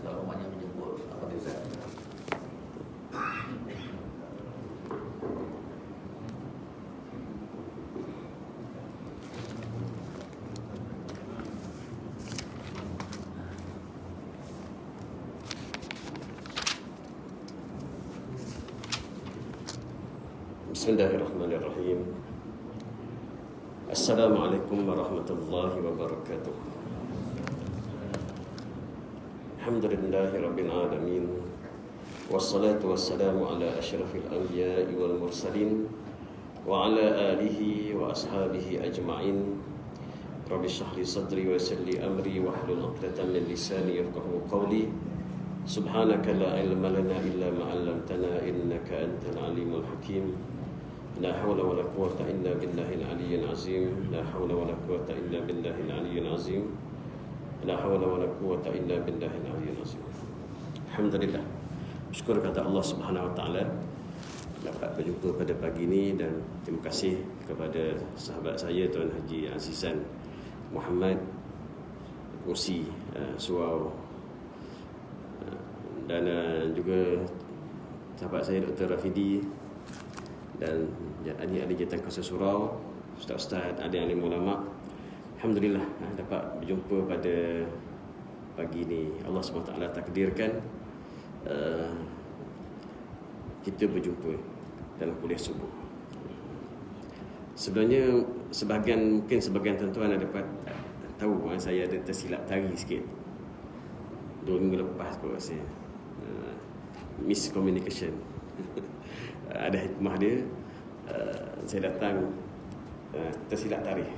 Kalau rumahnya menjemput apa dia Ustaz? Bismillahirrahmanirrahim. Assalamualaikum warahmatullahi wabarakatuh. Alhamdulillahirabbil alamin. Wassalatu wassalamu ala asyrafil anbiya'i wal mursalin wa ala alihi wa ashabihi ajma'in. Rabbi shrah li sadri wa yassir li amri wahlul 'uqdatam min lisani yafqahu qawli. Subhanaka la ilma lana illa ma 'allamtana innaka antal alimul hakim. La hawla wa la quwwata illa billahil aliyyil azim. La hawla wa la quwwata illa billahil aliyyil azim. La hawla wa la quwwata illa billahil aliyyil azim. Alhamdulillah. Syukur kepada Allah Subhanahu wa taala dapat berjumpa pada pagi ini, dan terima kasih kepada sahabat saya Tuan Haji Azizan Muhammad Usi Surau, dan juga sahabat saya Dr. Rafidi dan adik-adik Jatan Kuasa Surau, ustaz-ustaz, adik-adik ulama. Alhamdulillah dapat berjumpa pada pagi ini. Allah SWT takdirkan kita berjumpa dalam kuliah subuh. Sebenarnya mungkin sebahagian tuan-tuan ada dapat tahu saya ada tersilap tari sikit 2 minggu lepas kot rasa. Miscommunication. Ada hikmah dia. Saya datang tersilap tarikh.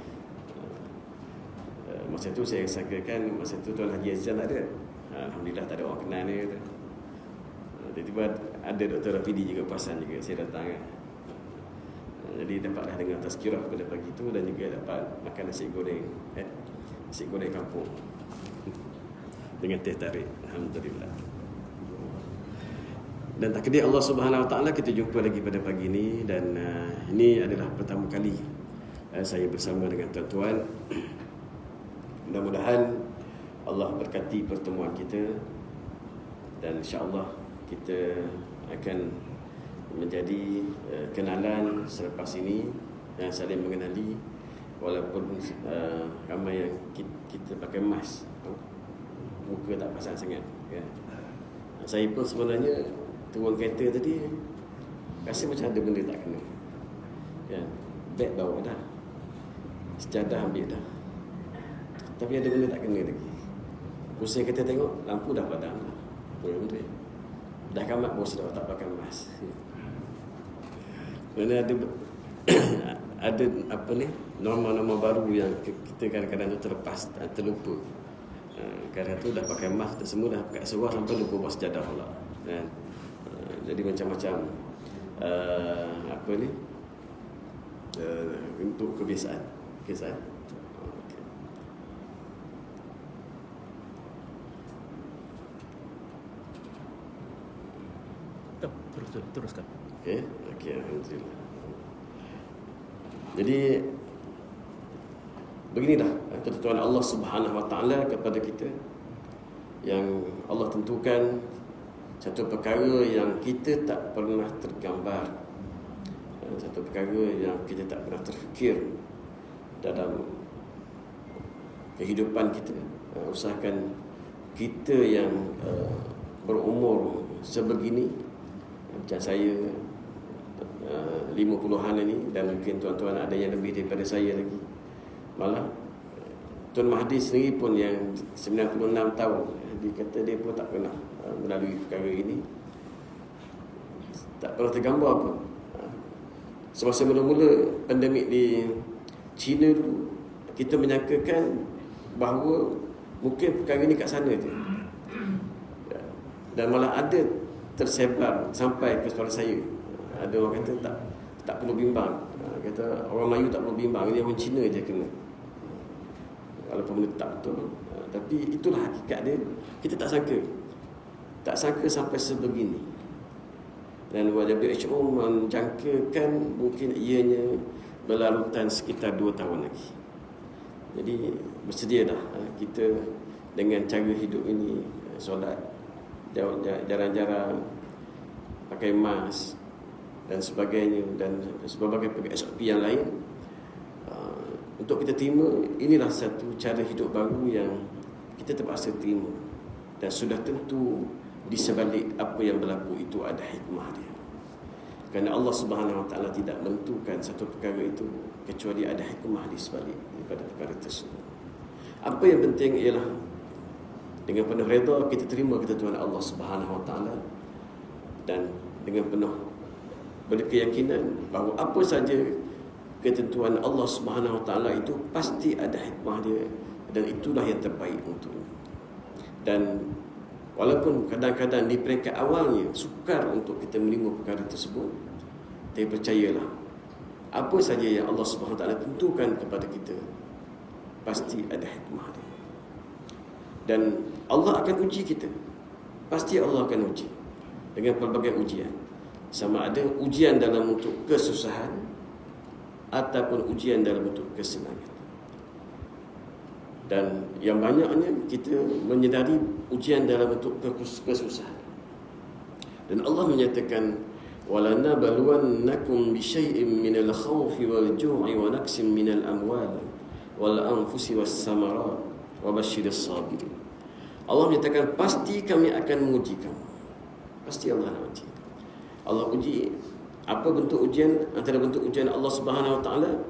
Masa tu saya sangkakan masa tu Tuan Haji Azizan tak ada. Alhamdulillah tak ada orang kenal dia kata. Tiba-tiba ada Dr. Rafidi juga perasan juga saya datang kan. Jadi dapatlah dengar tazkirah pada pagi tu, dan juga dapat makan nasi goreng kampung dengan teh tarik. Alhamdulillah. Dan takdir Allah Subhanahu wa taala kita jumpa lagi pada pagi ini, dan ini adalah pertama kali saya bersama dengan tuan-tuan. Mudah-mudahan Allah berkati pertemuan kita, dan insya-Allah kita akan menjadi kenalan selepas ini dan saling mengenali, walaupun ramai yang kita pakai mask, muka tak pasang sangat kan. Saya pun sebenarnya turun kereta tadi rasa macam ada benda tak kena kan. Beg bawa dah, sejadah ambil dah, tapi ada benda tak kena lagi. Pusing kita tengok lampu dah padam dah. Dah kamat bos dah tak pakai mask. Kerana ada apa ni, norma-norma baru yang kita kadang-kadang tu terlupa. Kadang tu dah pakai mask, semua dah pakai seluar sampai lupa bawa sejadah pula kan. Jadi macam-macam apa ni, untuk kebiasaan. Okay. Teruskan. Okey, alhamdulillah. Jadi beginilah ketentuan Allah Subhanahu wa taala kepada kita, yang Allah tentukan satu perkara yang kita tak pernah tergambar, satu perkara yang kita tak pernah terfikir dalam kehidupan kita. Usahakan kita yang berumur sebegini, macam saya 50-an ini, dan mungkin tuan-tuan ada yang lebih daripada saya lagi. Malah Tuan Mahdi sendiri pun yang 96 tahun, dia kata dia pun tak pernah melalui perkara ini, tak pernah tergambar pun. Semasa mula-mula pandemik di China dulu, kita menyangkakan bahawa mungkin perkara ini kat sana je, dan malah ada tersebar sampai ke sekolah saya. Ada orang kata tak perlu bimbang, kata orang Melayu tak perlu bimbang, ini orang Cina je kena. Walaupun benda tak betul, tapi itulah hakikat dia. Kita tak sangka sampai sebegini. Dan WHO menjangkakan mungkin ianya berlarutan sekitar 2 tahun lagi. Jadi bersedia dah kita dengan cara hidup ini, solat jarang-jarang pakai mask dan sebagainya, dan berbagai SOP yang lain. Untuk kita terima, inilah satu cara hidup baru yang kita terpaksa terima, dan sudah tentu di sebalik apa yang berlaku itu ada hikmah dia. Kerana Allah Subhanahu Wa Taala tidak menentukan satu perkara itu kecuali ada hikmah di sebalik daripada perkara tersebut. Apa yang penting ialah dengan penuh redha kita terima ketentuan Allah Subhanahu Wa Taala, dan dengan penuh berkeyakinan bahawa apa saja ketentuan Allah Subhanahu Wa Taala itu pasti ada hikmah dia, dan itulah yang terbaik untuknya. Dan walaupun kadang-kadang di peringkat awalnya sukar untuk kita menerima perkara tersebut, tapi percayalah, apa saja yang Allah Subhanahu Wa Taala tentukan kepada kita pasti ada hikmah dia. Dan Allah akan uji kita. Pasti Allah akan uji dengan pelbagai ujian. Sama ada ujian dalam bentuk kesusahan ataupun ujian dalam bentuk kesenangan. Dan yang banyaknya kita menyedari ujian dalam bentuk kesusahan. Dan Allah menyatakan, وَلَنَبَلُوَنَّكُمْ بِشَيْءٍ مِّنَ الْخَوْفِ وَالْجُوعِ وَنَقْصٍ مِّنَ الْأَمْوَالِ وَالْأَنفُسِ وَالثَّمَرَاتِ وَبَشِّرِ الصَّابِرِينَ. Allah menyatakan pasti kami akan menguji kamu. Pasti Allah nak uji. Allah uji. Apa bentuk ujian? Antara bentuk ujian Allah Subhanahu Wa Taala,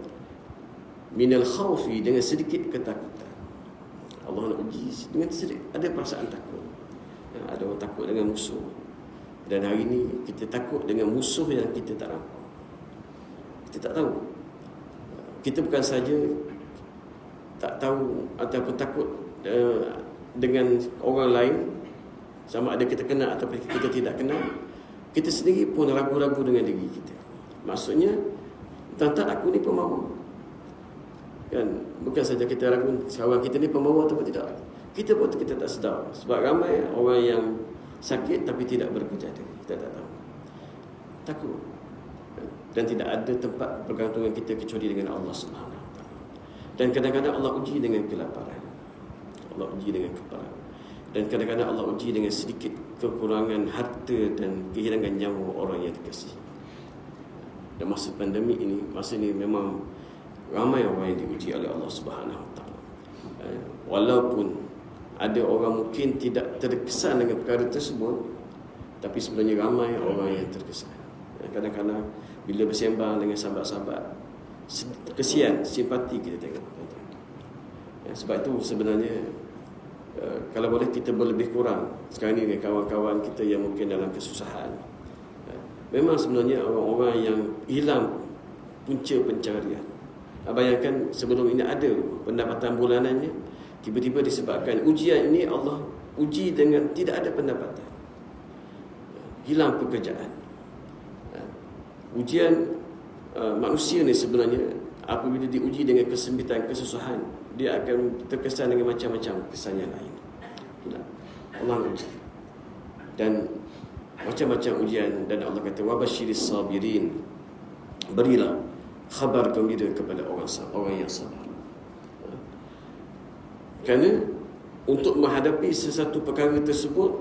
minal khawfi, dengan sedikit ketakutan. Allah nak uji dengan sedikit, ada perasaan takut. Ada orang takut dengan musuh. Dan hari ini kita takut dengan musuh yang kita tak nampak. Kita tak tahu. Kita bukan saja tak tahu ataupun takut dengan orang lain, sama ada kita kenal ataupun kita tidak kenal. Kita sendiri pun ragu-ragu dengan diri kita. Maksudnya, tentang aku ni pembawa. Kan? Bukan saja kita ragu seorang kita ni pembawa atau tidak. Kita pun kita tak sedar. Sebab ramai orang yang sakit tapi tidak berkejaya. Kita tak tahu. Takut. Dan tidak ada tempat pergantungan kita kecuali dengan Allah Subhanahu Wa Taala. Dan kadang-kadang Allah uji dengan kelaparan. Allah uji dengan kelaparan. Dan kadang-kadang Allah uji dengan sedikit kekurangan harta dan kehilangan nyawa orang yang dikasihi. Dan masa pandemik ini, masa ini memang ramai orang yang diuji oleh Allah Subhanahu Wa Taala. Walaupun ada orang mungkin tidak terkesan dengan perkara tersebut, tapi sebenarnya ramai orang yang terkesan. Kadang-kadang bila bersembang dengan sahabat-sahabat, kesian, simpati kita tengok. Sebab itu sebenarnya kalau boleh kita berlebih kurang sekarang ni dengan kawan-kawan kita yang mungkin dalam kesusahan. Memang sebenarnya orang-orang yang hilang punca pencaharian. Bayangkan sebelum ini ada pendapatan bulanannya, tiba-tiba disebabkan ujian ini Allah uji dengan tidak ada pendapatan, hilang pekerjaan. Ujian manusia ni sebenarnya apabila diuji dengan kesempitan, kesusahan, dia akan terkesan dengan macam-macam kesan yang lain. Allah uji dan macam-macam ujian. Dan Allah kata, wabashiris sabirin, berilah khabar gembira kepada orang yang sabar. Kerana untuk menghadapi sesuatu perkara tersebut,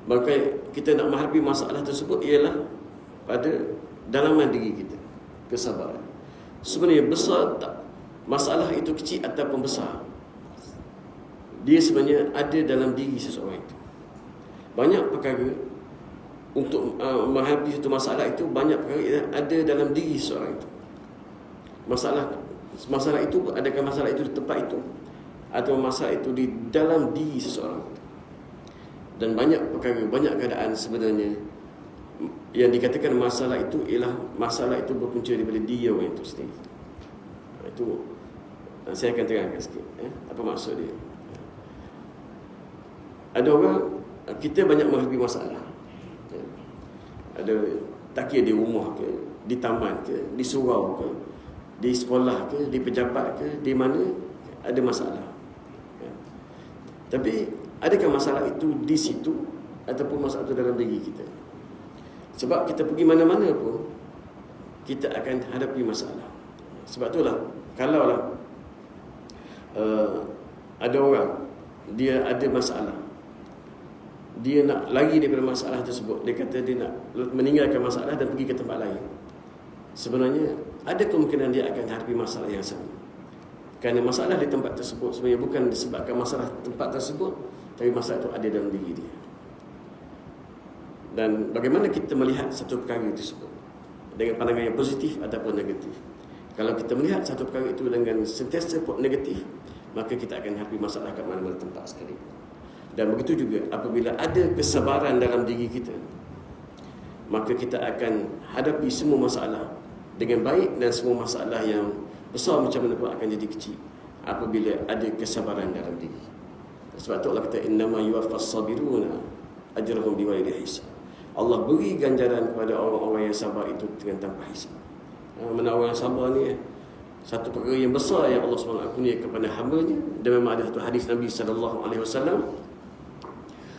maka kita nak menghadapi masalah tersebut ialah pada dalaman diri kita, kesabaran. Sebenarnya besar tak, masalah itu kecil ataupun besar, dia sebenarnya ada dalam diri seseorang itu. Banyak perkara untuk menghadapi satu masalah itu, banyak perkara yang ada dalam diri seseorang itu. Masalah itu, adakah masalah itu di tempat itu, atau masalah itu di dalam diri seseorang itu. Dan banyak perkara, banyak keadaan sebenarnya yang dikatakan masalah itu ialah masalah itu berpunca daripada dia orang itu sendiri. Itu saya akan terangkan sikit apa maksud dia. Ada orang, kita banyak menghadapi masalah. Ada takir di rumah ke, di taman ke, di surau ke, di sekolah ke, di pejabat ke, di mana ada masalah. Tapi adakah masalah itu di situ ataupun masalah itu dalam diri kita? Sebab kita pergi mana-mana pun kita akan hadapi masalah. Sebab itulah kalaulah ada orang dia ada masalah, dia nak lari daripada masalah tersebut. Dia kata dia nak meninggalkan masalah dan pergi ke tempat lain. Sebenarnya ada kemungkinan dia akan hadapi masalah yang sama. Kerana masalah di tempat tersebut sebenarnya bukan disebabkan masalah tempat tersebut, tapi masalah itu ada dalam diri dia. Dan bagaimana kita melihat satu perkara tersebut, dengan pandangan yang positif ataupun negatif. Kalau kita melihat satu perkara itu dengan sentiasa negatif, maka kita akan hadapi masalah kat mana-mana tempat sekali. Dan begitu juga apabila ada kesabaran dalam diri kita, maka kita akan hadapi semua masalah dengan baik, dan semua masalah yang besar macam mana pun akan jadi kecil apabila ada kesabaran dalam diri. Sebab tu Allah kata innama yuwaffas sabiruna ajrahum bighairi hisab. Allah beri ganjaran kepada orang-orang yang sabar itu dengan tanpa hisab. Mana orang yang sabar ni satu perkara yang besar yang Allah SWT kurnia kepada hamba-Nya. Dan memang ada satu hadis Nabi SAW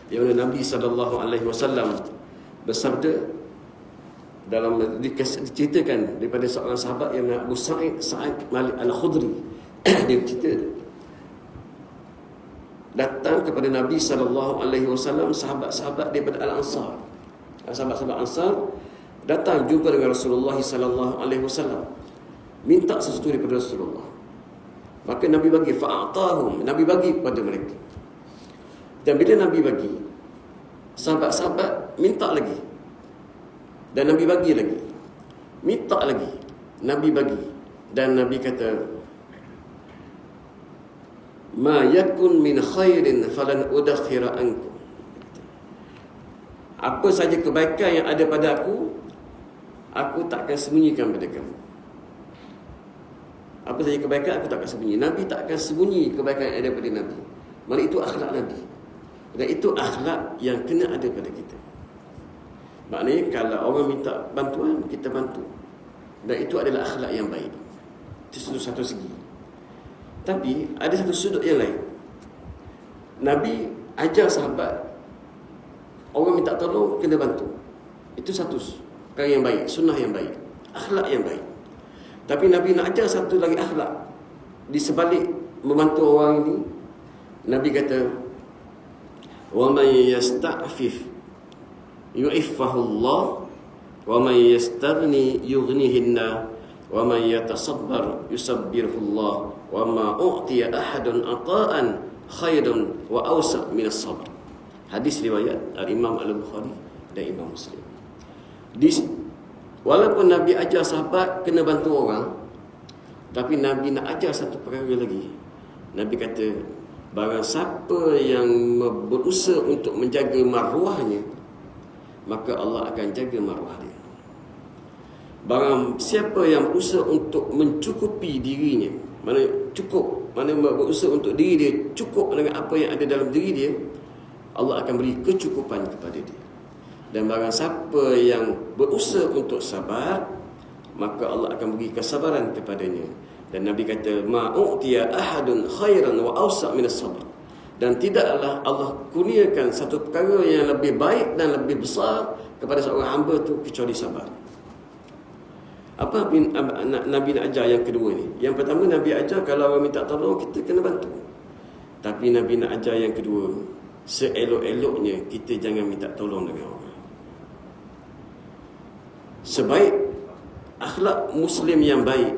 yang mana Nabi SAW bersabda dalam diceritakan daripada seorang sahabat yang Abu Sa'id Al-Khudri. Dia cerita datang kepada Nabi SAW sahabat-sahabat daripada Al-Ansar. Sahabat-sahabat Ansar datang jumpa dengan Rasulullah SAW, minta sesuatu daripada Rasulullah. Maka Nabi bagi, fa'atahum, Nabi bagi kepada mereka. Dan bila Nabi bagi, sahabat-sahabat minta lagi, dan Nabi bagi lagi, minta lagi, Nabi bagi. Dan Nabi kata, ma yakun min khairin falan udakhira ankum. Apa saja kebaikan yang ada pada aku takkan sembunyikan pada kamu. Apa saja kebaikan aku takkan sembunyi. Nabi takkan sembunyi kebaikan yang ada pada Nabi. Malah itu akhlak Nabi. Dan itu akhlak yang kena ada pada kita. Maknanya kalau orang minta bantuan, kita bantu. Dan itu adalah akhlak yang baik. Itu satu segi. Tapi ada satu sudut yang lain. Nabi ajar sahabat, orang minta tolong kena bantu. Itu satu perkara yang baik, sunnah yang baik, akhlak yang baik. Tapi Nabi nak ajar satu lagi akhlak di sebalik membantu orang ini. Nabi kata, wa man yasta'fif yu'iffahu Allah wa man yastaghni yughnihinna wa man yatasabbar yusabbirhu Allah wa ma u'tiya ahadun ata'an khairun wa awsa' min as-sabr. Hadis riwayat Al-Imam Al-Bukhari dan Imam Muslim. Walaupun Nabi ajar sahabat kena bantu orang, tapi Nabi nak ajar satu perkara lagi. Nabi kata, barang siapa yang berusaha untuk menjaga maruahnya, maka Allah akan jaga maruah dia. Barang siapa yang berusaha untuk mencukupi dirinya, mana berusaha untuk diri dia cukup dengan apa yang ada dalam diri dia, Allah akan beri kecukupan kepada dia. Dan barang siapa yang berusaha untuk sabar, maka Allah akan beri kesabaran kepadanya. Dan Nabi kata, ma'u'tiya ahadun khairan wa awsa' min as-sabr. Dan tidaklah Allah kurniakan satu perkara yang lebih baik dan lebih besar kepada seorang hamba itu kecuali sabar. Apa Nabi nak ajar yang kedua ni? Yang pertama Nabi ajar kalau orang minta tolong kita kena bantu. Tapi Nabi nak ajar yang kedua, seelok-eloknya kita jangan minta tolong dengan orang. Sebaik akhlak Muslim yang baik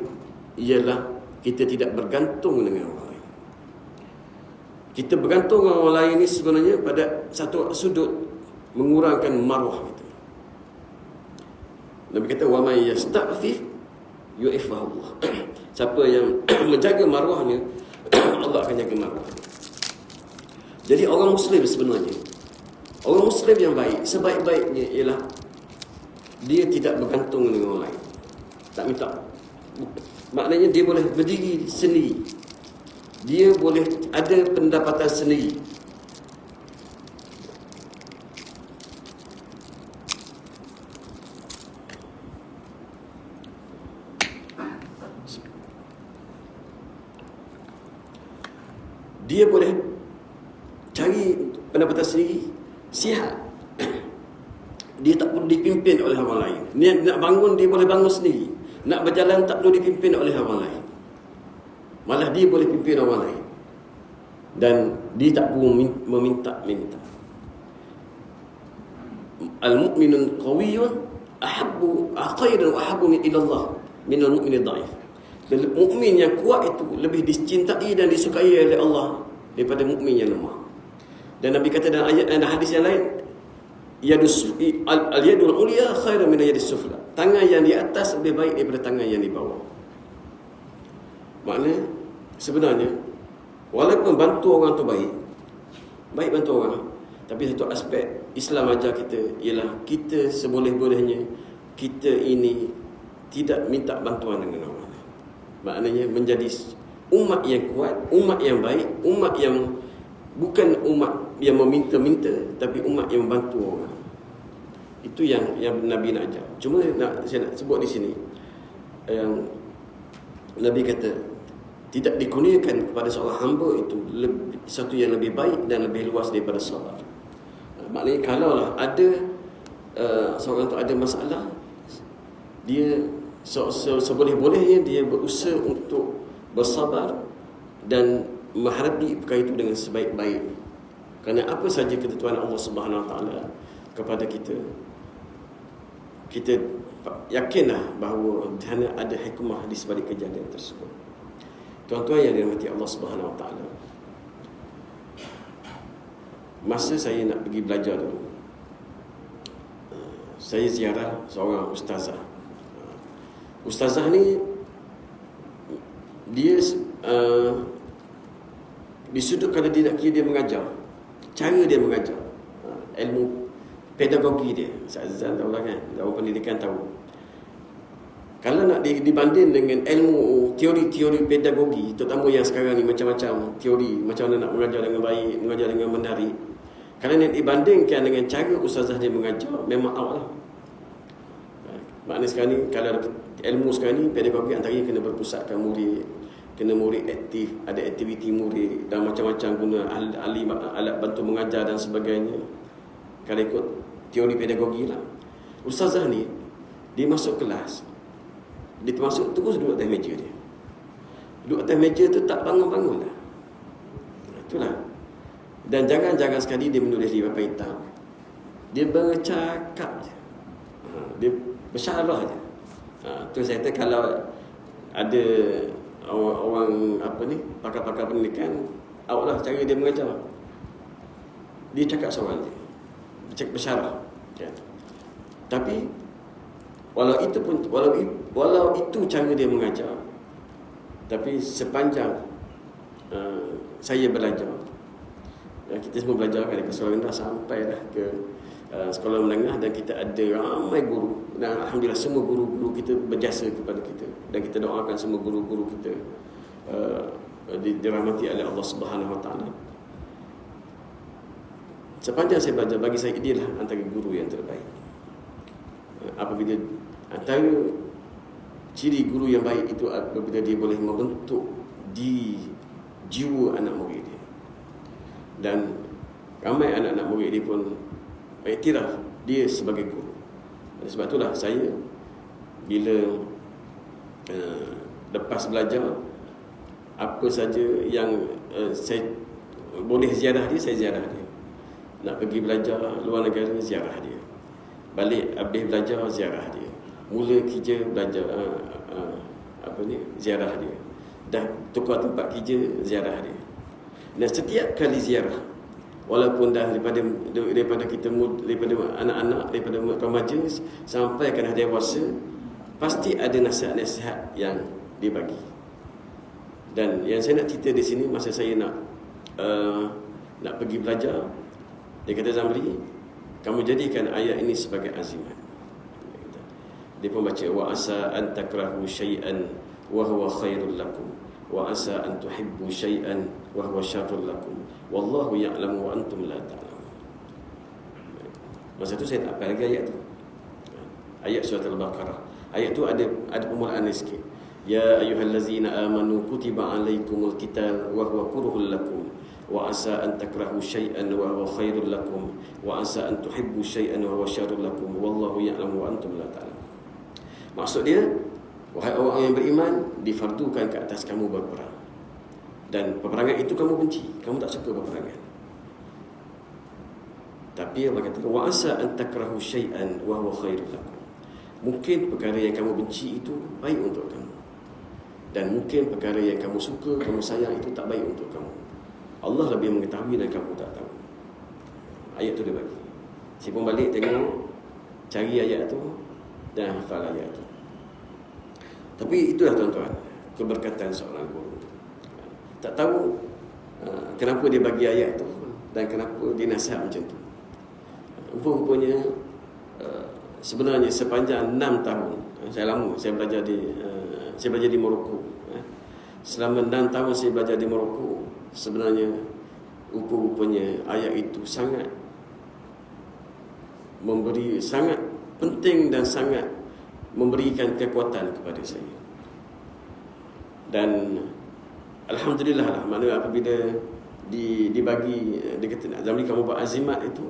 ialah kita tidak bergantung dengan orang lain. Kita bergantung dengan orang lain ni sebenarnya pada satu sudut mengurangkan maruah kita. Nabi kata, wa may yasta'fif yu'iffahu Allah. Siapa yang menjaga maruahnya, Allah akan jaga maruahnya. Jadi orang Muslim sebenarnya, orang Muslim yang baik, sebaik-baiknya ialah dia tidak bergantung dengan orang lain. Tak minta. Maknanya dia boleh berdiri sendiri. Dia boleh ada pendapatan sendiri. Dia boleh cari pendapatan sendiri, sihat. Dia tak perlu dipimpin oleh orang lain. Nak bangun, dia boleh bangun sendiri. Nak berjalan, tak perlu dipimpin oleh orang lain. Malah dia boleh pimpin orang lain. Dan dia tak perlu meminta-minta. al-mu'minun qawiyyun ahabbu khairan wa ahabbu ila Allah min al-mu'min dhaif. Mukmin yang kuat itu lebih dicintai dan disukai oleh Allah daripada mukmin yang lemah. Dan Nabi kata dalam ayat dan hadis yang lain, al-yadul ulya khairan min al-yadis sufla. Tangan yang di atas lebih baik daripada tangan yang di bawah. Maknanya sebenarnya walaupun bantu orang tu baik bantu orang, tapi satu aspek Islam ajar kita ialah kita seboleh-bolehnya kita ini tidak minta bantuan dengan orang. Maknanya menjadi umat yang kuat, umat yang baik, umat yang bukan umat yang meminta-minta, tapi umat yang membantu orang. Itu yang Nabi nak ajar. Cuma saya nak sebut di sini yang Nabi kata tidak dikurniakan kepada seorang hamba itu satu yang lebih baik dan lebih luas daripada sabar. Maknanya kalaulah ada seorang tu ada masalah, dia seboleh-bolehnya dia berusaha untuk bersabar dan menghadapi perkara itu dengan sebaik-baik. Kerana apa saja ketentuan Allah Subhanahu Wa Taala kepada kita, kita yakinlah bahawa ada hikmah di sebalik kejadian tersebut. Tuan-tuan yang dirahmati Allah Subhanahu Wa Taala, masa saya nak pergi belajar dulu, saya ziarah seorang ustazah. Ustazah ni dia di sudut kalau dia nak kira dia mengajar, cara dia mengajar, ilmu pedagogi dia, Ustazah tahu lah kan, tahu pendidikan tahu. Kalau nak dibanding dengan ilmu teori-teori pedagogi, terutama yang sekarang ni macam-macam teori, macam mana nak mengajar dengan baik, mengajar dengan menarik, kalau nak dibandingkan dengan cara ustazah dia mengajar, memang out lah. Maknanya sekarang ni kalau ilmu sekarang ni pedagogi antaranya kena berpusatkan murid, kena murid aktif, ada aktiviti murid dan macam-macam guna alat bantu mengajar dan sebagainya. Kalau ikut teori pedagogi lah. Ustazah ni dia masuk kelas, dia termasuk terus duduk atas meja dia. Duduk atas meja tu tak bangun-bangun lah. Itulah. Dan jangan-jangan sekali dia menulis di papan hitam. Dia bercakap je. Dia bersyarah je. Tu saya kata kalau ada orang pakar-pakar pendidikan, awak lah cara dia mengajar. Dia cakap soal dia. Dia cakap bersyarah. Kan? Tapi walau itu cara dia mengajar, tapi sepanjang saya belajar, kita semua belajar dari sekolah rendah sampai dah ke sekolah menengah, dan kita ada ramai guru, dan alhamdulillah semua guru-guru kita berjasa kepada kita, dan kita doakan semua guru-guru kita dirahmati oleh Allah Subhanahu Wa Taala. Sepanjang saya belajar, bagi saya dia lah antara guru yang terbaik. Apabila antara ciri guru yang baik itu apabila dia boleh membentuk di jiwa anak murid dia, dan ramai anak-anak murid dia pun iktiraf dia sebagai guru. Dan sebab itulah saya bila lepas belajar, apa saja yang saya boleh ziarah dia, saya ziarah dia. Nak pergi belajar luar negara, ziarah dia. Balik habis belajar, ziarah dia. Mula kerja, belajar ziarah dia. Dah tukar tempat kerja, ziarah dia. Dan setiap kali ziarah, walaupun dah daripada kita, daripada anak-anak, daripada remaja sampai ke dah dewasa, pasti ada nasihat-nasihat yang dibagi. Dan yang saya nak cerita di sini, masa saya nak pergi belajar, dia kata, Zamri, kamu jadikan ayat ini sebagai azimat. Dia pun baca, wa asa an takrahu syai'an wa huwa khairul lakum, wa asa an tuhibbu syai'an wa huwa syarrul lakum, wallahu ya'lamu wa antum la ta'lamun. Masa tu saya tak apa lagi ayat tu. Ayat surah Al-Baqarah. Ayat tu ada permulaan sikit. Ya ayyuhallazina amanu kutiba alaikumul qital wa huwa kurhul lakum, wa asa an takrahu syai'an wa huwa khairul lakum, wa asa an tuhibbu syai'an wa huwa syarrul lakum, wallahu ya'lamu wa antum la ta'lamun. Maksud dia, wahai orang yang beriman, difardukan ke atas kamu berperang, dan peperangan itu kamu benci, kamu tak suka peperangan. Tapi Allah kata wa asa an takrahu syai'an wa huwa khairul lakum. Mungkin perkara yang kamu benci itu baik untuk kamu, dan mungkin perkara yang kamu suka, kamu sayang itu tak baik untuk kamu. Allah lebih mengetahui dan kamu tak tahu. Ayat tu dia bagi. Si pun balik tengok, cari ayat tu dan hafal ayat tu. Tapi itulah tuan-tuan, keberkatan seorang guru. Tak tahu kenapa dia bagi ayat tu dan kenapa dia nasihat macam tu. Rupanya sebenarnya sepanjang 6 tahun saya belajar di Morocco. Selama 6 tahun saya belajar di Morocco, sebenarnya rupanya ayat itu sangat penting dan sangat memberikan kekuatan kepada saya. Dan alhamdulillah lah, maknanya apabila dibagi, dia kata Zamri kamu buat azimat itu,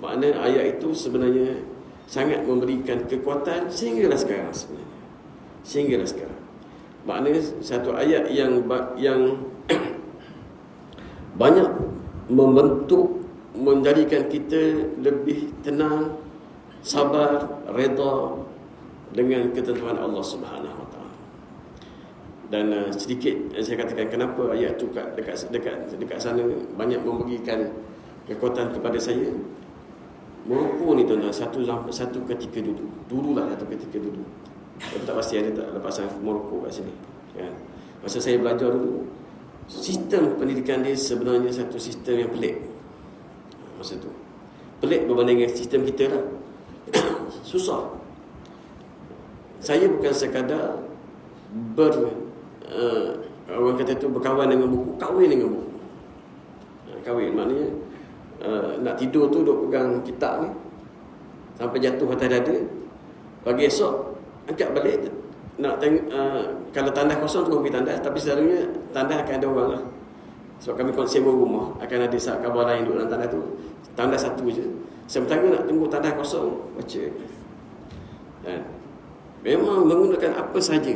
makna ayat itu sebenarnya sangat memberikan kekuatan sehinggalah sekarang sebenarnya. Sehinggalah sekarang. Maknanya satu ayat yang banyak membentuk, menjadikan kita lebih tenang, sabar, redha dengan ketentuan Allah Subhanahu Wa Taala. Dan sedikit saya katakan kenapa ayat itu dekat sana banyak memberikan kekuatan kepada saya. Morocco ni tuan-tuan, satu ketika dululah satu ketika dulu. Saya tak pasti ada tak lepasan Morocco kat sini, kan? Masa saya belajar dulu, sistem pendidikan dia sebenarnya satu sistem yang pelik. Masa tu pelik berbanding dengan sistem kita lah. Susah. Saya bukan sekadar orang kata tu berkawan dengan buku, kahwin dengan buku. Kahwin maknanya nak tidur tu duk pegang kitab ni sampai jatuh atas dada. Pagi esok angkat balik, nak tengok, kalau tandas kosong tu pergi tandas, tapi selalunya tandas akan ada orang lah. Sebab kami sewa rumah, akan ada kabar lain duduk dalam tandas tu. Tandas satu je. Sementara nak tunggu tandas kosong, baca. Dan memang menggunakan apa saja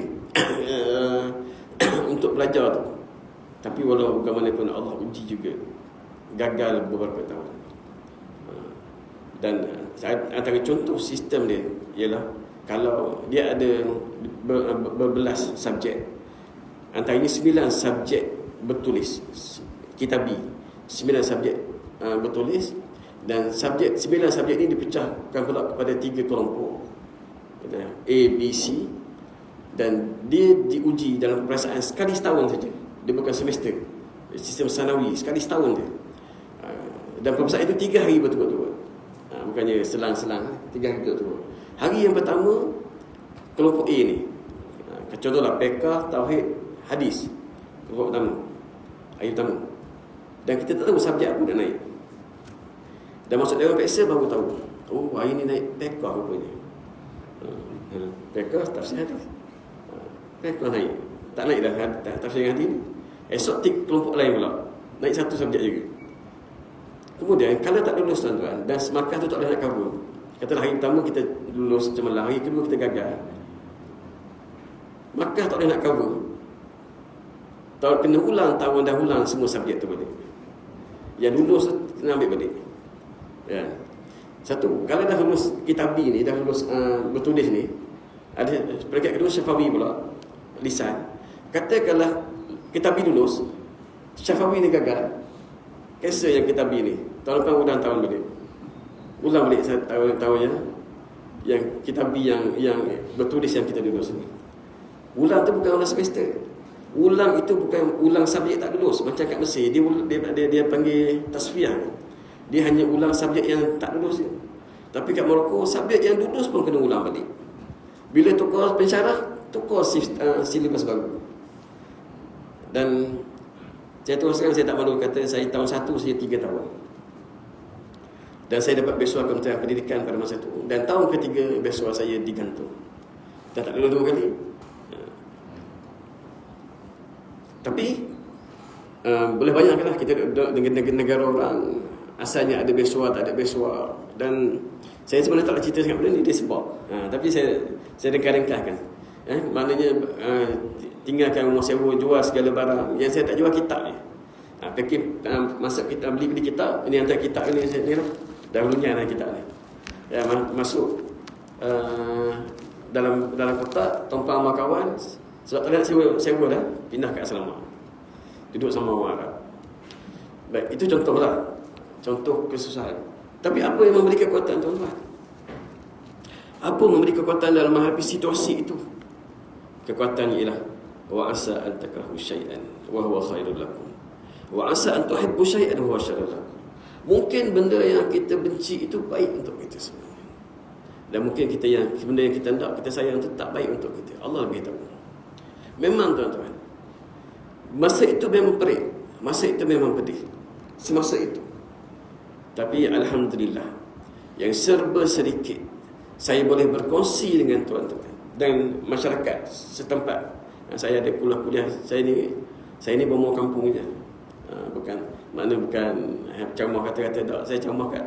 untuk belajar tu. Tapi walau bagaimanapun Allah uji juga, gagal beberapa tahun. Dan antara contoh sistem dia ialah kalau dia ada berbelas subjek, antaranya 9 subjek bertulis kitabi, 9 subjek bertulis, dan 9 subjek ini dipecahkan pula kepada 3 kelompok, A, B, C, dan dia diuji dalam peperiksaan sekali setahun saja. Dia bukan semester, sistem sanawi, sekali setahun dia. Dan peperiksaan itu 3 hari betul-betul, bukannya selang-selang, 3 hari betul-betul. Hari yang pertama kelompok A ni, contohlah fiqh, tauhid, hadis, kelompok pertama, hari pertama. Dan kita tak tahu subjek apa nak naik. Dan masuk dewan periksa baru tahu, oh hari ni naik fiqh rupanya. Fiqh, tafsir hadis. Fiqh naik, tak naik dah tafsir hadis ni. Esok kelompok lain pula naik satu subjek juga. Kemudian kalau tak lulus tuan-tuan, dan semarkah tu tak boleh nak cover, katalah hari pertama kita lulus cemerlang, hari kedua kita gagal, maka tak boleh nak cover. Tahun kena ulang, tahun dah ulang semua subjek tu balik. Yang lulus kena ambil balik. Ya. Satu, kalau dah lulus kitabi ni, dah lulus bertulis ni, ada peringkat kedua syafawi pula, lisan. Katakanlah kitabi lulus, syafawi ni gagal, cancel yang kitabi ni, tahun depan ulang tahun balik. Ulang balik tahun-tahunnya yang kitabi yang bertulis yang kita lulus ni. Ulang tu bukan ulang semester. Ulang itu bukan ulang subjek tak lulus. Macam kat Mesir, dia panggil tasfiyah. Dia hanya ulang subjek yang tak lulus je. Tapi kat Morocco, subjek yang lulus pun kena ulang balik. Bila tukar pensyarah, tukar silibus baru. Dan saya terus terang, saya tak malu kata, saya tahun 1 saya 3 tahun. Dan saya dapat beasiswa Kementerian Pendidikan pada masa itu. Dan tahun ketiga beasiswa saya digantung. Dah tak lulus 2 kali. Tapi boleh banyaklah kita dengan negara orang, asalnya ada beasiswa, tak ada beasiswa. Dan saya sebenarnya tak nak cerita sangat benda ni, dia sebab. Tapi saya ringkas-ringkaskan. Maknanya tinggalkan rumah sewa, jual segala barang. Yang saya tak jual kitab ni. Masa kita beli kitab, ini antara kitab ni lah. Dahulunya dalam kitab ni. Ya, masuk dalam kotak tumpang sama kawan. Sebab tadi nak sewa dah, pindah ke asrama. Duduk sama orang Arab. Baik, itu contohlah. Contoh kesusahan. Tapi apa yang memberi kekuatan, tuan-tuan? Apa memberi kekuatan dalam menghadapi situasi itu? Kekuatan ialah wa asa an takrahu syai'an wa huwa khairul lakum. Wa asa an tuhibbu syai'an wa huwa syarrul lakum. Mungkin benda yang kita benci itu baik untuk kita sebenarnya. Dan mungkin benda yang kita hendak, kita sayang itu tak baik untuk kita. Allah lebih tahu. Memang tuan-tuan, masa itu memang perik, masa itu memang pedih, semasa itu. Tapi alhamdulillah, yang serba sedikit saya boleh berkongsi dengan tuan-tuan dan masyarakat setempat. Saya ada kuliah, saya ni bomo kampung je. Bukan camah kata-kata tak. Saya camah kat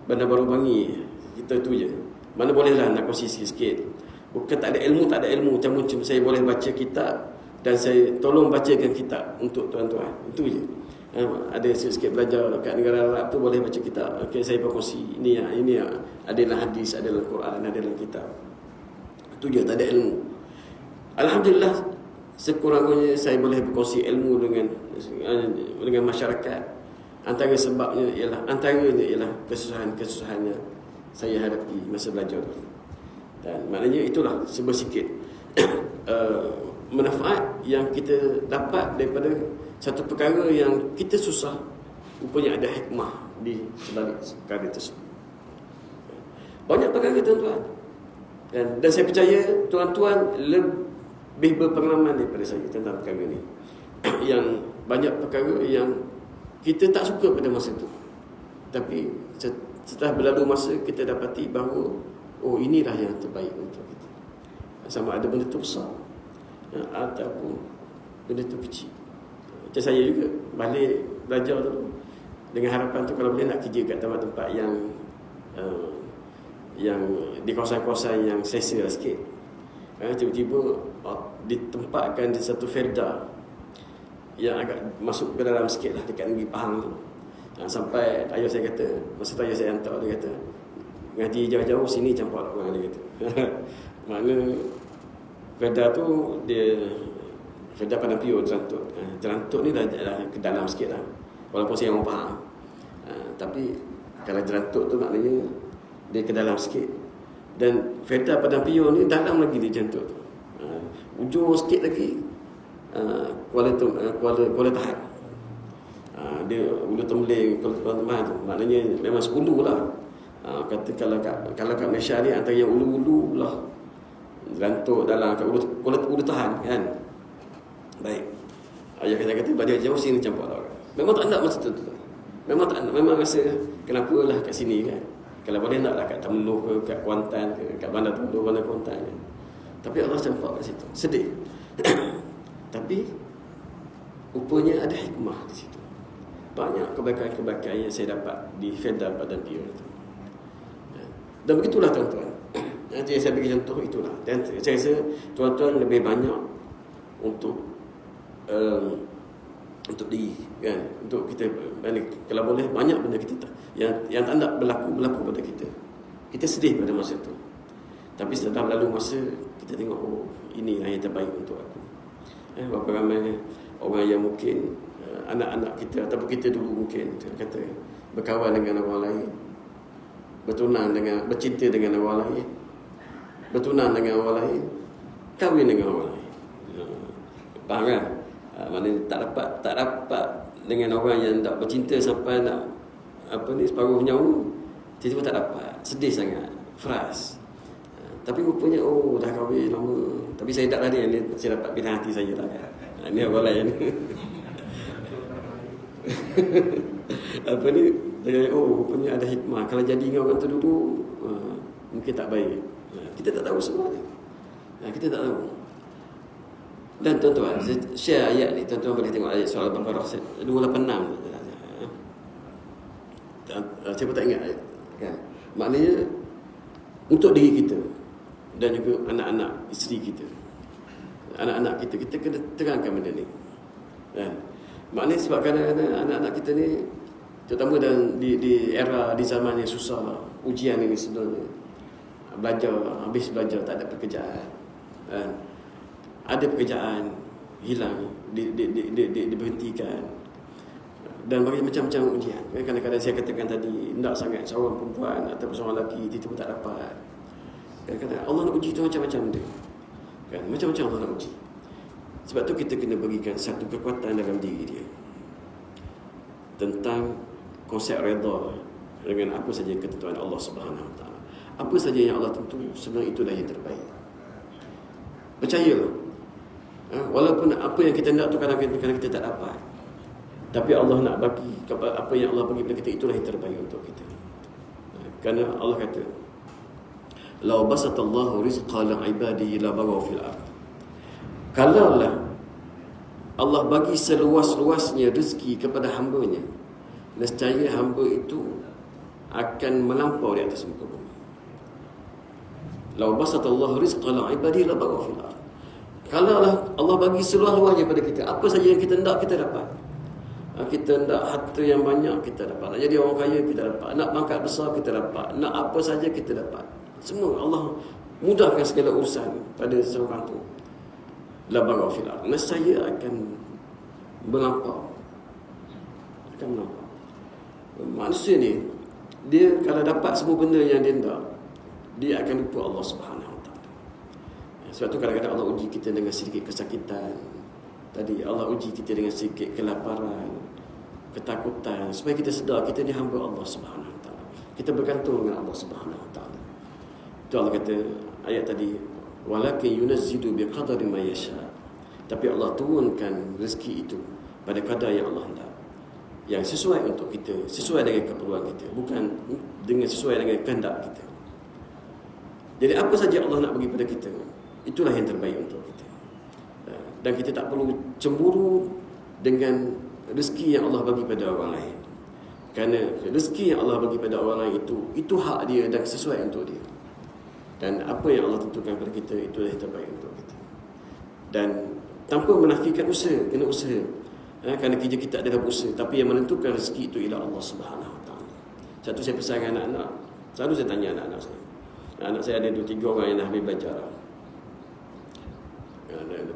Bandar Baru Bangi. Kita tu je. Mana bolehlah nak kongsi sikit-sikit. Bukan tak ada ilmu, cuma saya boleh baca kitab dan saya tolong bacakan kitab untuk tuan-tuan. Itu je. Ada sikit belajar kat negara Arab tu boleh baca kitab. Okey, saya berkongsi ini adalah hadis, adalah Quran, adalah kitab. Itu je, tak ada ilmu. Alhamdulillah, sekurang-kurangnya saya boleh berkongsi ilmu dengan masyarakat. Antaranya ialah kesusahan yang saya hadapi masa belajar tu. Dan maknanya itulah sebersikit manfaat yang kita dapat daripada satu perkara yang kita susah, rupanya ada hikmah di sebalik perkara tersebut. Banyak perkara, tuan-tuan. Dan saya percaya tuan-tuan lebih berpengalaman daripada saya tentang perkara ni. Yang banyak perkara yang kita tak suka pada masa itu, tapi setelah berlalu masa kita dapati bahawa inilah yang terbaik untuk kita. Sama ada benda tu besar ataupun benda tu kecil. Macam saya juga balik belajar tu dengan harapan tu kalau boleh nak kerja kat tempat-tempat yang di kawasan-kawasan yang selesa sikit. Tiba-tiba ditempatkan di satu Ferda yang agak masuk ke dalam sikit lah, dekat negeri Pahang tu. Sampai ayah saya kata, masa tu ayah saya hantar, dia kata, ngaji jauh-jauh sini campur orang, dia kata. Makna Ferda tu dia Ferda Padang Pio Jerantut. Jerantut ni dah ke dalam sikit lah, walaupun saya orang Pahang. Tapi kalau Jerantut tu maknanya dia ke dalam sikit. Dan Ferda Padang Pio ni dalam lagi di Jerantut tu. Ujung sikit lagi Kuala Tahan. Dia Ulu Tembeling, Kuala Tahan tu. Maknanya memang sepuluh lah. Kata kalau kat Malaysia ni antara yang ulu-ulu lah, Jerantut dalam kat Ulu Tahan kan. Baik. Ayah kata balik jauh sini campur lah. Memang tak nak masa tu. Memang tak nak. Memang rasa kenapa lah kat sini kan. Kalau boleh nak lah kat Temeloh ke, kat Kuantan ke, kat Bandar Temeloh, Bandar Kuantan kan. Tapi Allah campak kat situ. Sedih. Tapi rupanya ada hikmah di situ. Banyak kebaikan-kebaikan yang saya dapat di Ferda Padang Pio itu. Dan begitulah tuan-tuan. Nanti saya bagi contoh itulah. Dan saya rasa tuan-tuan lebih banyak untuk diri kan, untuk kita kalau boleh banyak benda kita yang tak nak berlaku pada kita. Kita sedih pada masa itu. Tapi setelah berlalu masa, kita tengok inilah yang terbaik untuk aku. Berapa ramai orang yang mungkin anak-anak kita ataupun kita dulu mungkin kata berkawan dengan orang lain, bercinta dengan orang lain, bertunang dengan orang lain, kahwin dengan orang lain. Faham kan? Maknanya tak dapat dengan orang yang tak bercinta sampai nak separuh nyawa, tiba-tiba tak dapat, sedih sangat, frust. Tapi rupanya dah kahwin lama, tapi saya tak ada yang saya dapat pilihan hati saya lah. Ini orang lain. Rupanya ada hikmah. Kalau jadi dengan orang tu dulu, mungkin tak baik. Kita tak tahu semuanya. Kita tak tahu. Dan tuan-tuan, saya share ayat ni. Tuan-tuan boleh tengok ayat surah Al-Baqarah 286. Saya pun tak ingat ayat kan? Maknanya untuk diri kita dan juga anak-anak isteri kita, anak-anak kita kena terangkan benda ni kan? Maknanya sebab kadang-kadang anak-anak kita ni Terutama di era, di zaman yang susah, ujian ini sebenarnya. Habis belajar tak ada pekerjaan. Ada pekerjaan hilang, diberhentikan. Dan bagi macam-macam ujian. Kadang-kadang saya katakan tadi, tak sangat seorang perempuan atau seorang lelaki tiba-tiba tak dapat. Kadang-kadang Allah nak uji tu macam-macam dia. Kan? Macam-macam Allah nak uji. Sebab tu kita kena berikan satu kekuatan dalam diri dia tentang konsep redha dengan apa saja ketentuan Allah Subhanahu Wa Taala. Apa saja yang Allah tentu, sebenarnya itulah yang terbaik. Percayalah. Walaupun apa yang kita nak tu kadang-kadang kita tak dapat, tapi Allah nak bagi apa yang Allah bagi kepada kita, itulah yang terbaik untuk kita. Kerana Allah kata, "Law basatallahu rizqa li'ibadihi la baghaw fil ardh." Kalaulah Allah bagi seluas-luasnya rezeki kepada hamba-Nya, nescaya hamba itu akan melampau di atas muka bumi. Law basatallahu rizqa li'ibadihi la baghaw fil ardh. Kalau Allah bagi seluas-luasnya kepada kita, apa saja yang kita nak, kita dapat. Kita nak harta yang banyak, kita dapat. Nak jadi orang kaya, kita dapat. Nak pangkat besar, kita dapat. Nak apa saja, kita dapat. Semua Allah mudahkan segala urusan pada seorang tu. La baghaw fil ardh. Nescaya akan melampau. Akan melampau. Manusia ni, dia kalau dapat semua benda yang dia nak, dia akan lupa Allah Subhanahu Wa Taala. Sebab tu kadang-kadang Allah uji kita dengan sedikit kesakitan. Tadi Allah uji kita dengan sedikit kelaparan, ketakutan, supaya kita sedar kita ni hamba Allah Subhanahu Wa Taala. Kita bergantung dengan Allah Subhanahu Wa Taala. Itu Allah kata ayat tadi, walakin yunazzidu biqadari ma yasha. Tapi Allah turunkan rezeki itu pada kadar yang Allah hendak, yang sesuai untuk kita, sesuai dengan keperluan kita, bukan dengan sesuai dengan kehendak kita. Jadi apa saja Allah nak bagi pada kita, itulah yang terbaik untuk kita. Dan kita tak perlu cemburu dengan rezeki yang Allah bagi pada orang lain. Kerana rezeki yang Allah bagi pada orang lain itu hak dia dan sesuai untuk dia. Dan apa yang Allah tentukan kepada kita, itulah yang terbaik untuk kita. Dan tanpa menafikan usaha, kena usaha. Kerana kerja kita adalah usaha, tapi yang menentukan rezeki itu ialah Allah Subhanahu Wa Taala. Satu saya pesan anak-anak, selalu saya tanya anak-anak saya. Anak saya ada 2-3 orang yang dah habis belajar.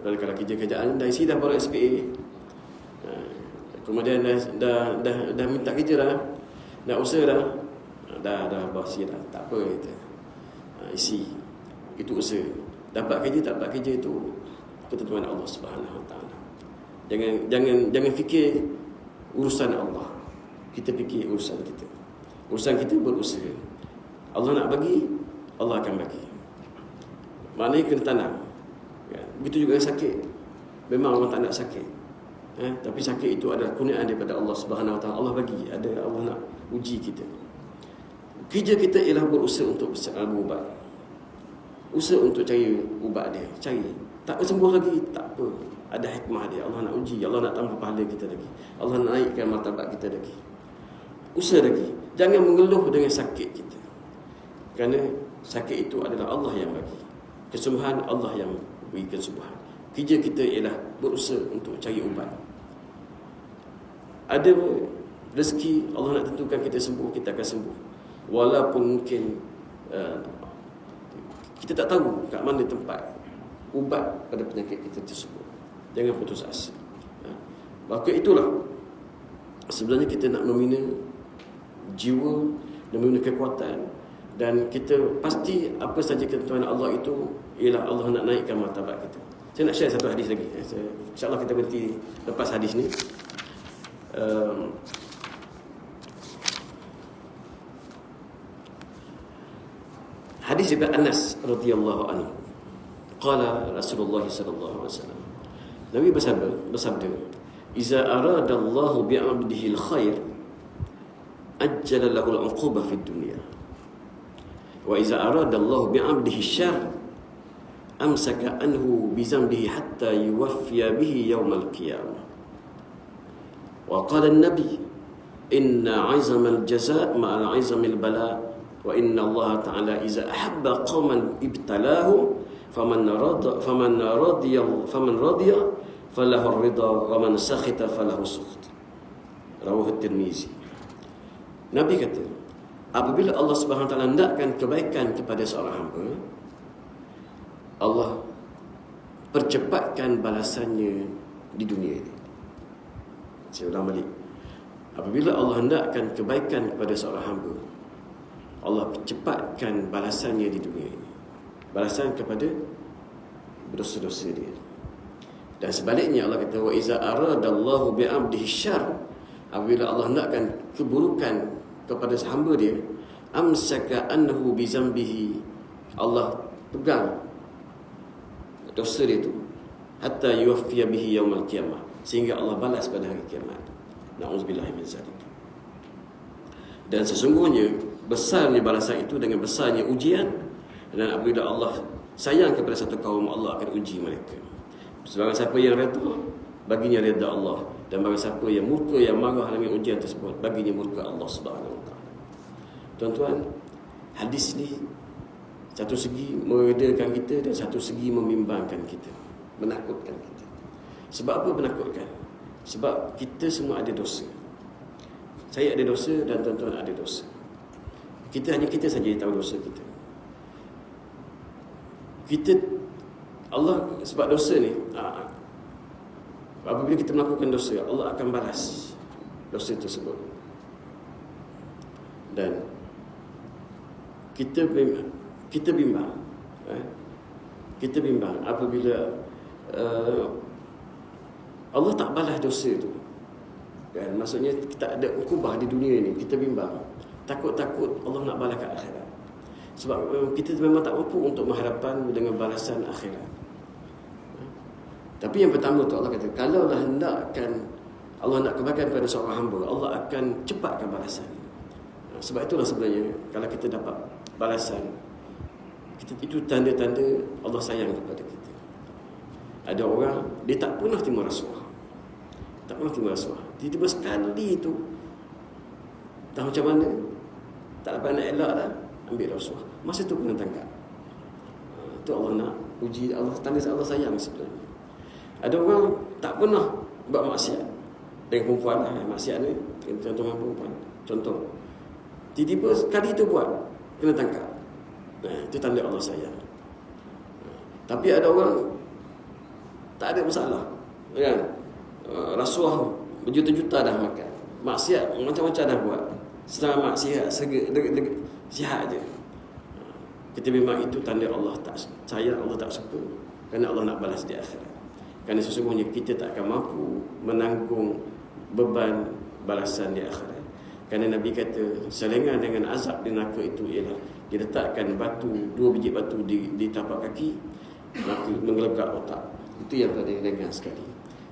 Kalau kerja-kerjaan dah isi dah baru SPA. Kemudian dah minta kerja dah. Dah usaha dah. Dah basi dah. Tak apa kita. Isi. Itu usaha. Dapat kerja tak dapat kerja itu ketentuan Allah Subhanahu Wa Taala. Jangan fikir urusan Allah. Kita fikir urusan kita. Urusan kita berusaha. Allah nak bagi, Allah akan bagi. Maknanya kena tanam. Begitu juga yang sakit. Memang orang tak nak sakit. Tapi sakit itu adalah kurniaan daripada Allah Subhanahu Wa Taala. Allah bagi. Allah nak uji kita. Kerja kita ialah berusaha untuk berubat. Usaha untuk cari ubat dia. Cari. Tak sembuh lagi, tak apa. Ada hikmah dia. Allah nak uji. Allah nak tambah pahala kita lagi. Allah nak naikkan martabat kita lagi. Usaha lagi. Jangan mengeluh dengan sakit kita. Kerana sakit itu adalah Allah yang bagi. Kesembuhan Allah yang beri kesembuhan. Kerja kita ialah berusaha untuk cari ubat. Ada rezeki Allah nak tentukan kita sembuh, kita akan sembuh. Walaupun mungkin kita tak tahu kat mana tempat ubat pada penyakit kita tersebut. Jangan putus asa. Maka itulah sebenarnya kita nak membina jiwa dan membina kekuatan. Dan kita pasti apa saja ketentuan Allah itu ialah Allah nak naikkan martabat kita. Saya nak share satu hadis lagi. InsyaAllah kita berhenti lepas hadis ni. Hadis daripada Anas radhiyallahu anhu. Qala Rasulullah sallallahu alaihi wasallam. Nabi bersabda, "Iza arada Allah bi 'abdihi al-khair, ajjala lahu al-'uqubah fid dunya. Wa iza arada Allah bi 'abdihi syarr, amsaka anhu bi zambihi hatta yuwaffiya bihi yawm al-qiyamah." Wa qala an-nabi, "Inna 'azama al-jazaa' ma'a 'azami al-bala', wa inna Allah ta'ala iza ahabba qauman ibtalahum faman radiya falahu ar-ridha wa man sakhita falahu sukht." Rawahu at-Tirmizi. Nabi kata, apabila Allah Subhanahu Wa Taala hendakkan kebaikan kepada seorang hamba, Allah percepatkan balasannya di dunia ini. Saya ulang balik. Apabila Allah hendakkan kebaikan kepada seorang hamba, Allah percepatkan balasannya di dunia ini. Balasan kepada dosa-dosa dia. Dan sebaliknya Allah kata, wa iza aradallahu bi'abdihi syarr, apabila Allah hendakkan keburukan kepada hamba dia, amsaka anhu bi zambihi, Allah pegang dosa dia itu hatta yuwaffiya bihi yaumal qiyamah, sehingga Allah balas pada hari kiamat. Na'udzubillahi min zalik. Dan sesungguhnya besarnya balasan itu dengan besarnya ujian. Dan apabila Allah sayang kepada satu kaum, Allah akan uji mereka. Sebarang siapa yang redha, baginya redha Allah. Dan barang siapa yang murka, yang marah dengan ujian tersebut, baginya murka Allah Subhanahu Wa Taala. Tuan-tuan, hadis ni satu segi meredakan kita dan satu segi membimbangkan kita, menakutkan kita. Sebab apa menakutkan? Sebab kita semua ada dosa. Saya ada dosa dan tuan-tuan ada dosa. Hanya kita saja yang tahu dosa kita. Allah sebab dosa ni, apabila kita melakukan dosa, Allah akan balas dosa tersebut. Dan kita bimbang. Kita bimbang apabila Allah tak balas dosa tu. Kan, maksudnya kita ada ukubah di dunia ni, kita bimbang. Takut-takut Allah nak balas kat akhirat. Sebab kita memang tak mampu untuk mengharapkan dengan balasan akhirat. Tapi yang pertama tu Allah kata, kalaulah hendakkan Allah nak kebaikan pada seorang hamba, Allah akan cepatkan balasan. Sebab itulah sebenarnya kalau kita dapat balasan, itu tanda-tanda Allah sayang kepada kita. Ada orang dia tak pernah terima rasuah. Tak pernah terima rasuah. Tiba-tiba sekali tu tak macam mana, tak dapat nak elak dah, ambil rasuah. Masa tu kena tangkap. Itu Allah nak uji, Allah tanda Allah sayang sebenarnya. Ada orang tak pernah buat maksiat dengan perempuan lah, maksiat ni contoh dengan perempuan. Contoh, tiba-tiba sekali tu buat, kena tangkap. Itu tanda Allah sayang. Tapi ada orang tak ada masalah, kan? Rasuah berjuta-juta dah makan, maksiat macam-macam dah buat, sedang maksiat sihat je. Kita memang itu tanda Allah tak sayang, Allah tak suka, kerana Allah nak balas di akhirat. Kerana sesungguhnya kita tak akan mampu menanggung beban balasan di akhirat. Kerana Nabi kata, selengan dengan azab di neraka itu ialah diletakkan batu, 2 biji batu di tapak kaki, maka menggelegak otak. Itu yang paling ringan sekali.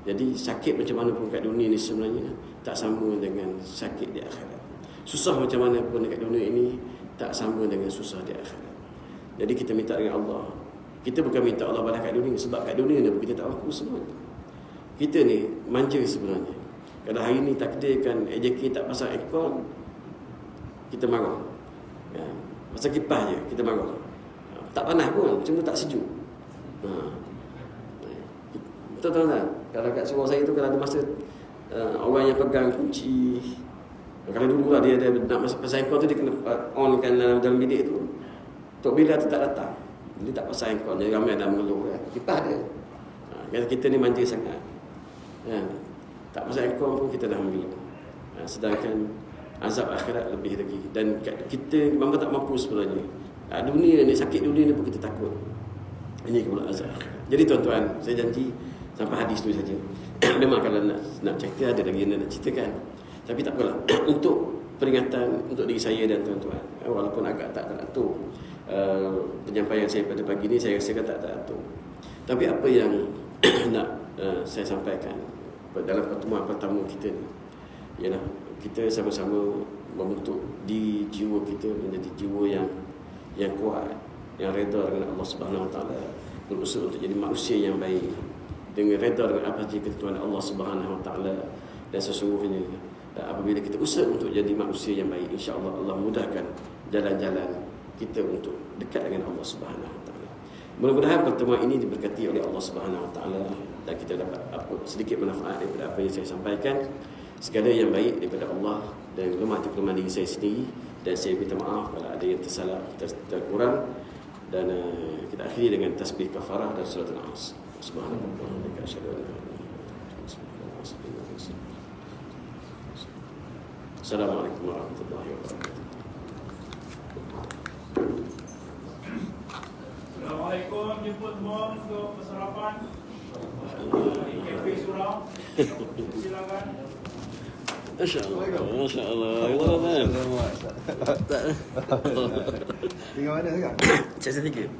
Jadi sakit macam mana pun kat dunia ni sebenarnya tak sama dengan sakit di akhirat. Susah macam mana pun dekat dunia ini tak sama dengan susah di akhirat. Jadi kita minta dengan Allah. Kita bukan minta Allah balas kat dunia, sebab kat dunia ni kita tak mampu semua. Kita ni manja sebenarnya. Kalau hari ni takdirkan AJK tak pasang aircon, kita marah. Ya, pasal kipas je kita marah. Tak panas pun, cuma tak sejuk. Betul tak? Kalau kat sekolah saya tu, kalau ada masa orang yang pegang kunci, kalau dulu lah dia ada nak pasang aircon tu, dia kena onkan dalam bilik tu. Tok Bila tu tak datang, dia tak pasang aircon, jadi ramai dah mengeluh kan. Kipas dia. Kita ni manja sangat. Tak pasang aircon pun kita dah mengeluh. Sedangkan azab akhirat lebih lagi. Dan kita memang tak mampu sebenarnya. Dunia ni, sakit dunia ni pun kita takut. Ini pula azab akhirat. Jadi tuan-tuan, saya janji sampai hadis tu saja. Memang kalau nak cerita, ada lagi yang nak ceritakan. Tapi tak apalah. Untuk peringatan untuk diri saya dan tuan-tuan, walaupun agak tak teratur penyampaian saya pada pagi ni, saya rasa tak teratur. Tapi apa yang nak saya sampaikan dalam pertemuan pertama kita ni, ialah kita sama-sama membentuk diri jiwa kita menjadi jiwa yang kuat, yang redha dengan Allah Subhanahu Wa Taala, berusaha untuk jadi manusia yang baik, dengan redha dengan apa saja ketentuan Allah Subhanahu Wa Taala. Dan sesungguhnya apabila kita usaha untuk jadi manusia yang baik, insya-Allah Allah mudahkan jalan-jalan kita untuk dekat dengan Allah Subhanahu Wa Taala. Mudah-mudahan pertemuan ini diberkati oleh Allah Subhanahu Wa Taala dan kita dapat sedikit manfaat daripada apa yang saya sampaikan. Segala yang baik daripada Allah dan lemah kekurangan diri saya sendiri, dan saya minta maaf kalau ada yang tersalah, terkurang, dan kita akhiri dengan tasbih kafarah dan surah Al-As. Subhanallah wa bihamdihi asyhadu an la ilaha illa anta Assalamualaikum warahmatullahi wabarakatuh. Assalamualaikum, jemput semua untuk persarapan di Kafe Surau. Silakan. Masya Allah, Masya Allah. Tinggal mana sekarang? Saya sedikit.